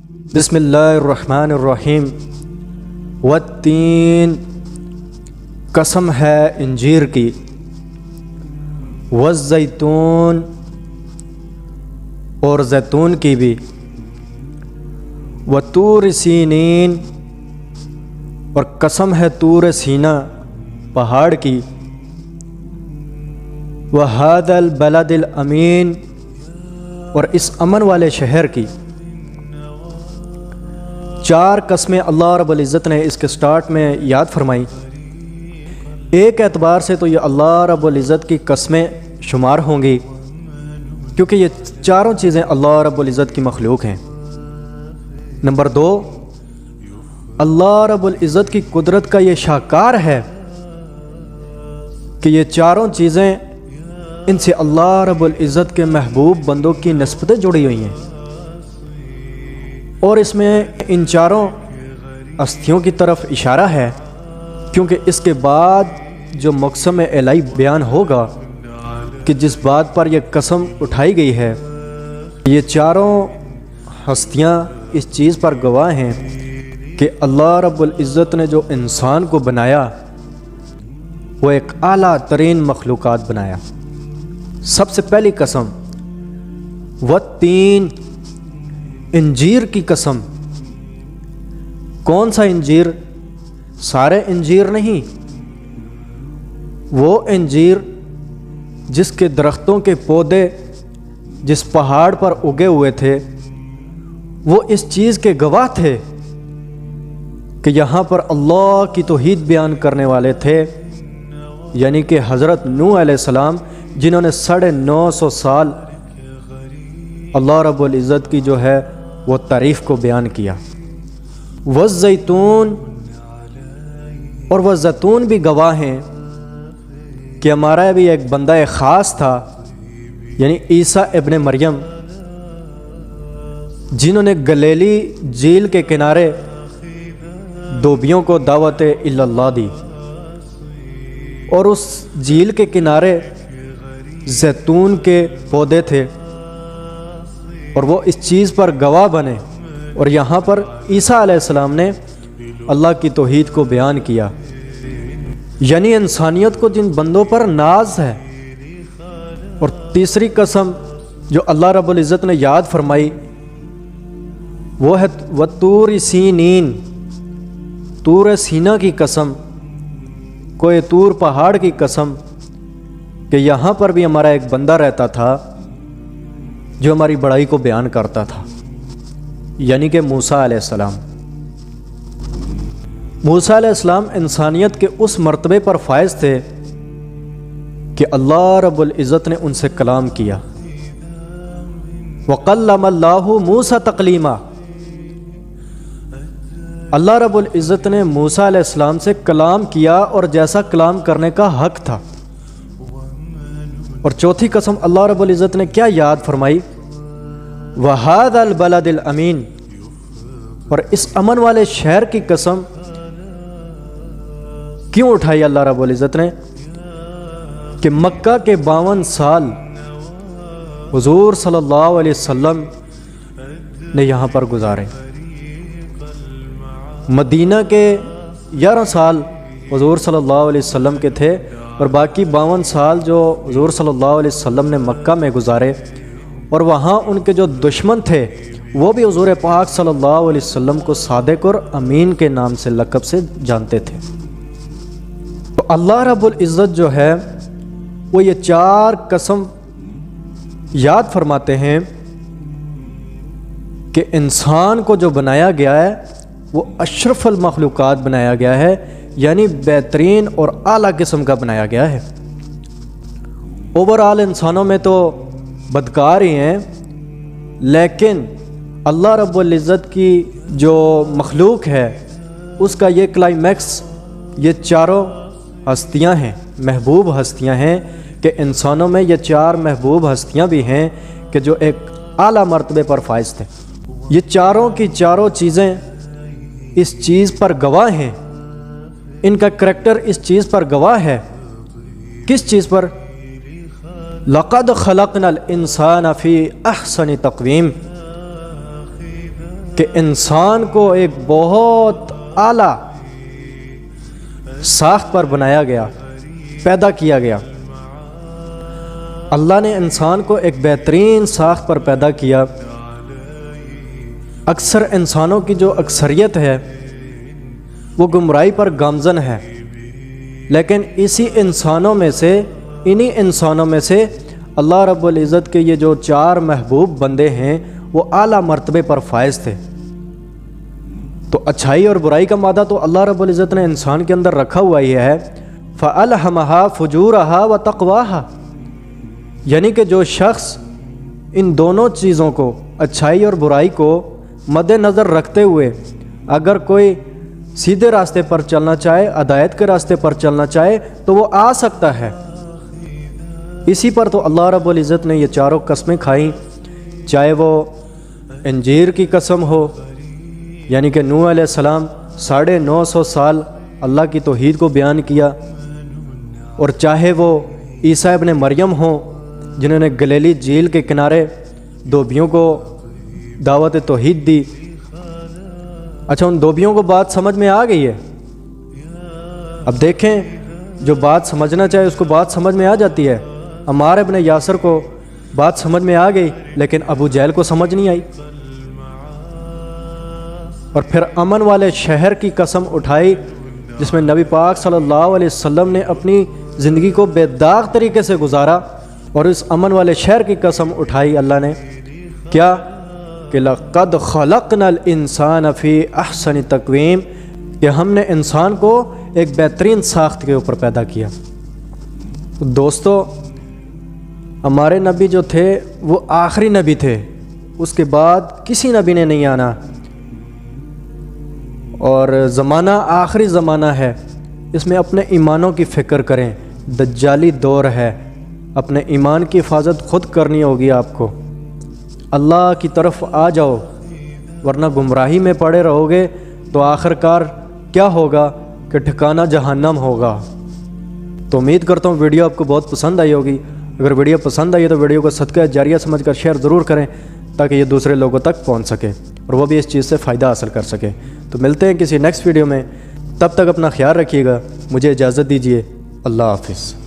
بسم اللہ الرحمن الرحیم۔ والتین، قسم ہے انجیر کی، والزیتون، اور زیتون کی بھی، وطور سینین، اور قسم ہے طور سینا پہاڑ کی، وہذا البلد الامین، اور اس امن والے شہر کی۔ چار قسمیں اللہ رب العزت نے اس کے سٹارٹ میں یاد فرمائی۔ ایک اعتبار سے تو یہ اللہ رب العزت کی قسمیں شمار ہوں گی کیونکہ یہ چاروں چیزیں اللہ رب العزت کی مخلوق ہیں۔ نمبر دو، اللہ رب العزت کی قدرت کا یہ شاہکار ہے کہ یہ چاروں چیزیں ان سے اللہ رب العزت کے محبوب بندوں کی نسبتیں جڑی ہوئی ہیں، اور اس میں ان چاروں ہستیوں کی طرف اشارہ ہے کیونکہ اس کے بعد جو مقسم الہی بیان ہوگا کہ جس بات پر یہ قسم اٹھائی گئی ہے، یہ چاروں ہستیاں اس چیز پر گواہ ہیں کہ اللہ رب العزت نے جو انسان کو بنایا وہ ایک اعلیٰ ترین مخلوقات بنایا۔ سب سے پہلی قسم والتین، انجیر کی قسم۔ کون سا انجیر؟ سارے انجیر نہیں، وہ انجیر جس کے درختوں کے پودے جس پہاڑ پر اگے ہوئے تھے وہ اس چیز کے گواہ تھے کہ یہاں پر اللہ کی توحید بیان کرنے والے تھے، یعنی کہ حضرت نوح علیہ السلام، جنہوں نے 950 سال اللہ رب العزت کی جو ہے وہ تعریف کو بیان کیا۔ والزیتون، اور وہ زیتون بھی گواہ ہیں کہ ہمارا بھی ایک بندہ خاص تھا، یعنی عیسیٰ ابن مریم، جنہوں نے گلیلی جھیل کے کنارے دھوبیوں کو دعوت اللہ دی، اور اس جھیل کے کنارے زیتون کے پودے تھے، اور وہ اس چیز پر گواہ بنے، اور یہاں پر عیسیٰ علیہ السلام نے اللہ کی توحید کو بیان کیا، یعنی انسانیت کو جن بندوں پر ناز ہے۔ اور تیسری قسم جو اللہ رب العزت نے یاد فرمائی وہ ہے وطور سینین، طور سینا کی قسم، کوہ طور پہاڑ کی قسم، کہ یہاں پر بھی ہمارا ایک بندہ رہتا تھا جو ہماری بڑائی کو بیان کرتا تھا، یعنی کہ موسیٰ علیہ السلام۔ موسیٰ علیہ السلام انسانیت کے اس مرتبے پر فائز تھے کہ اللہ رب العزت نے ان سے کلام کیا۔ وَقَلَّمَ اللَّهُ مُوسَىٰ تَقْلِيمًا، اللہ رب العزت نے موسیٰ علیہ السلام سے کلام کیا اور جیسا کلام کرنے کا حق تھا۔ اور چوتھی قسم اللہ رب العزت نے کیا یاد فرمائی؟ وَهَذَا الْبَلَدِ الْأَمِينَ، اور اس امن والے شہر کی قسم کیوں اٹھائی اللہ رب العزت نے؟ کہ مکہ کے 52 سال حضور صلی اللہ علیہ وسلم نے یہاں پر گزارے، مدینہ کے 11 سال حضور صلی اللہ علیہ وسلم کے تھے، اور باقی 52 سال جو حضور صلی اللہ علیہ وسلم نے مکہ میں گزارے، اور وہاں ان کے جو دشمن تھے وہ بھی حضور پاک صلی اللہ علیہ وسلم کو صادق اور امین کے نام سے لقب سے جانتے تھے۔ تو اللہ رب العزت جو ہے وہ یہ چار قسم یاد فرماتے ہیں کہ انسان کو جو بنایا گیا ہے وہ اشرف المخلوقات بنایا گیا ہے، یعنی بہترین اور اعلیٰ قسم کا بنایا گیا ہے۔ اوورآل انسانوں میں تو بدکار ہی ہیں، لیکن اللہ رب العزت کی جو مخلوق ہے اس کا یہ کلائمیکس، یہ چاروں ہستیاں ہیں، محبوب ہستیاں ہیں، کہ انسانوں میں یہ چار محبوب ہستیاں بھی ہیں کہ جو ایک اعلیٰ مرتبے پر فائز تھے۔ یہ چاروں کی چاروں چیزیں اس چیز پر گواہ ہیں، ان کا کریکٹر اس چیز پر گواہ ہے۔ کس چیز پر؟ لَقَدْ خَلَقْنَا الْإِنسَانَ فِي أَحْسَنِ تَقْوِيمٍ، کہ انسان کو ایک بہت اعلیٰ ساخت پر بنایا گیا، پیدا کیا گیا۔ اللہ نے انسان کو ایک بہترین ساخت پر پیدا کیا۔ اکثر انسانوں کی جو اکثریت ہے وہ گمراہی پر گامزن ہے، لیکن انہی انسانوں میں سے اللہ رب العزت کے یہ جو 4 محبوب بندے ہیں وہ اعلیٰ مرتبے پر فائز تھے۔ تو اچھائی اور برائی کا مادہ تو اللہ رب العزت نے انسان کے اندر رکھا ہوا یہ ہے، فَأَلْهَمَهَا فُجُورَهَا وَتَقْوَاهَا، یعنی کہ جو شخص ان دونوں چیزوں کو، اچھائی اور برائی کو مد نظر رکھتے ہوئے اگر کوئی سیدھے راستے پر چلنا چاہے، ہدایت کے راستے پر چلنا چاہے تو وہ آ سکتا ہے۔ اسی پر تو اللہ رب العزت نے یہ 4 قسمیں کھائیں، چاہے وہ انجیر کی قسم ہو، یعنی کہ نوح علیہ السلام 950 سال اللہ کی توحید کو بیان کیا، اور چاہے وہ عیسیٰ ابن مریم ہوں جنہوں نے گلیلی جھیل کے کنارے دھوبیوں کو دعوت توحید دی۔ اچھا، ان دھوبیوں کو بات سمجھ میں آ گئی ہے؟ اب دیکھیں، جو بات سمجھنا چاہے اس کو بات سمجھ میں آ جاتی ہے۔ عمار ابن یاسر کو بات سمجھ میں آ گئی، لیکن ابو جہل کو سمجھ نہیں آئی، اور پھر امن والے شہر کی قسم اٹھائی جس میں نبی پاک صلی اللہ علیہ وسلم نے اپنی زندگی کو بے داغ طریقے سے گزارا، اور اس امن والے شہر کی قسم اٹھائی اللہ نے کیا کہ لَقَدْ خَلَقْنَا الْإِنسَانَ فِي أَحْسَنِ تَقْوِيمٍ، کہ ہم نے انسان کو ایک بہترین ساخت کے اوپر پیدا کیا۔ دوستو، ہمارے نبی جو تھے وہ آخری نبی تھے، اس کے بعد کسی نبی نے نہیں آنا، اور زمانہ آخری زمانہ ہے، اس میں اپنے ایمانوں کی فکر کریں۔ دجالی دور ہے، اپنے ایمان کی حفاظت خود کرنی ہوگی آپ کو۔ اللہ کی طرف آ جاؤ، ورنہ گمراہی میں پڑے رہو گے تو آخر کار کیا ہوگا کہ ٹھکانہ جہنم ہوگا۔ تو امید کرتا ہوں ویڈیو آپ کو بہت پسند آئی ہوگی۔ اگر ویڈیو پسند آئی ہے تو ویڈیو کو صدقہ جاریہ سمجھ کر شیئر ضرور کریں تاکہ یہ دوسرے لوگوں تک پہنچ سکے اور وہ بھی اس چیز سے فائدہ حاصل کر سکیں۔ تو ملتے ہیں کسی نیکسٹ ویڈیو میں، تب تک اپنا خیال رکھیے گا، مجھے اجازت دیجیے، اللہ حافظ۔